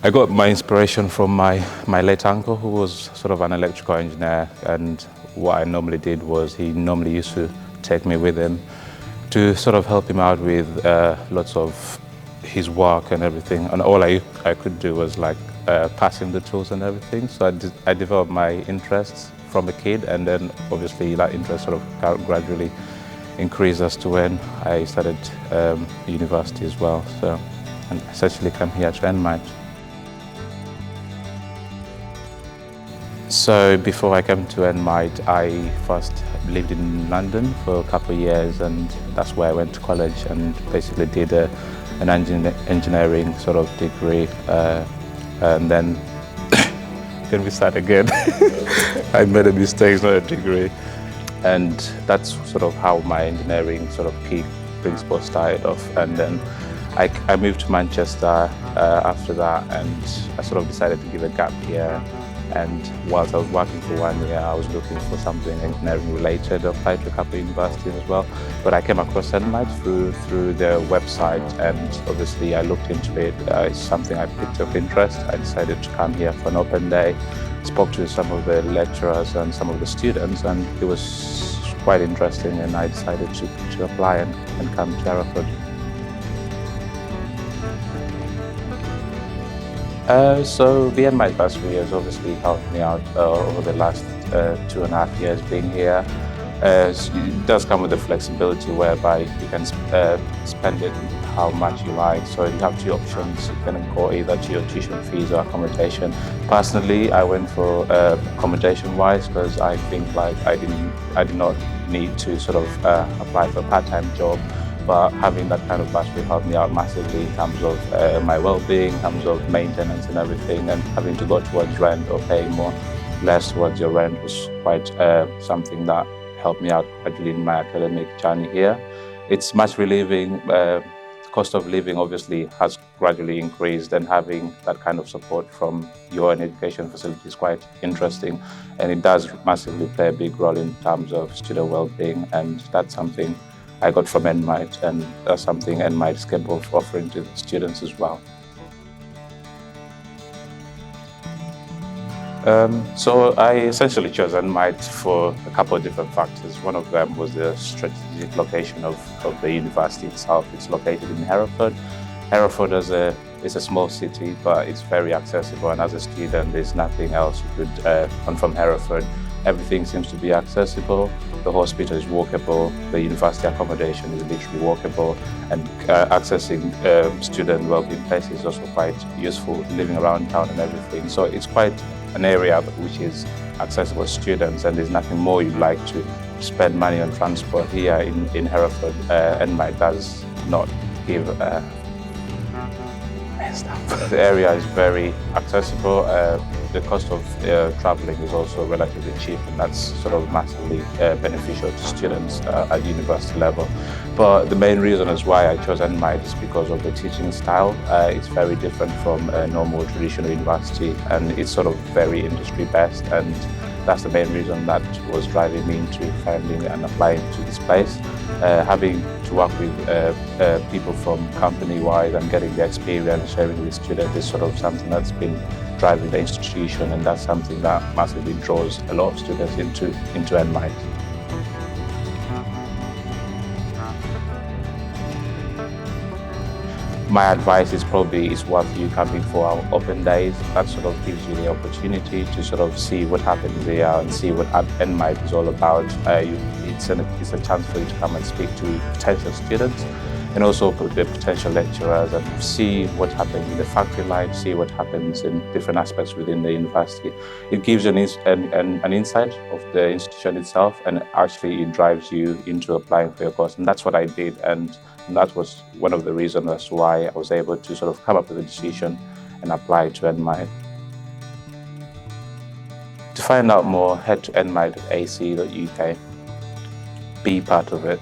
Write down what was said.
I got my inspiration from my late uncle, who was sort of an electrical engineer, and what I normally did was he normally used to take me with him to sort of help him out with lots of his work and everything, and all I could do was like pass him the tools and everything. So I developed my interests from a kid, and then obviously that interest sort of gradually increased as to when I started university as well. So, and essentially came here to NMITE. So before I came to NMITE, I first lived in London for a couple of years, and that's where I went to college and basically did an engineering sort of degree. And then, can we start again? I made a mistake, it's not a degree. And that's sort of how my engineering sort of key principle started off. And then I moved to Manchester after that, and I sort of decided to give a gap year. And whilst I was working for 1 year, I was looking for something engineering related. I applied to a couple of universities as well. But I came across NMITE through their website, and obviously I looked into it. It's something I picked up interest. I decided to come here for an open day, spoke to some of the lecturers and some of the students, and it was quite interesting, and I decided to apply and come to Hereford. So the NMITE bursary has obviously helped me out over the last 2.5 years being here. It does come with the flexibility whereby you can spend it how much you like. So you have two options. You can go either to your tuition fees or accommodation. Personally, I went for accommodation-wise because I think like I did not need to sort of apply for a part-time job. But having that kind of bursary helped me out massively in terms of my well-being, in terms of maintenance and everything, and having to go towards rent or paying less towards your rent was quite something that helped me out gradually in my academic journey here. It's much relieving. Cost of living obviously has gradually increased, and having that kind of support from your own education facility is quite interesting, and it does massively play a big role in terms of student well-being, and that's something I got from NMITE, and that's something NMITE is capable of offering to the students as well. So I essentially chose NMITE for a couple of different factors. One of them was the strategic location of the university itself. It's located in Hereford. Hereford is a small city, but it's very accessible, and as a student there's nothing else you could want from Hereford. Everything seems to be accessible. The hospital is walkable, the university accommodation is literally walkable, and accessing student well-being places is also quite useful, living around town and everything. So it's quite an area which is accessible to students, and there's nothing more you'd like to spend money on transport here in Hereford. NMITE does not give The area is very accessible. The cost of traveling is also relatively cheap, and that's sort of massively beneficial to students at university level. But the main reason is why I chose NMITE is because of the teaching style. It's very different from a normal traditional university, and it's sort of very industry-based, and that's the main reason that was driving me into finding and applying to this place. Having to work with people from company-wide and getting the experience, sharing with students is sort of something that's been driving the institution, and that's something that massively draws a lot of students into NMITE. My advice is probably it's worth you coming for our open days. That sort of gives you the opportunity to sort of see what happens there and see what NMITE is all about. It's a chance for you to come and speak to potential students and also the potential lecturers and see what happens in the faculty life, see what happens in different aspects within the university. It gives you an insight of the institution itself, and actually it drives you into applying for your course. And that's what I did, and that was one of the reasons as to why I was able to sort of come up with a decision and apply to NMITE. To find out more, head to nmite.ac.uk. Be part of it.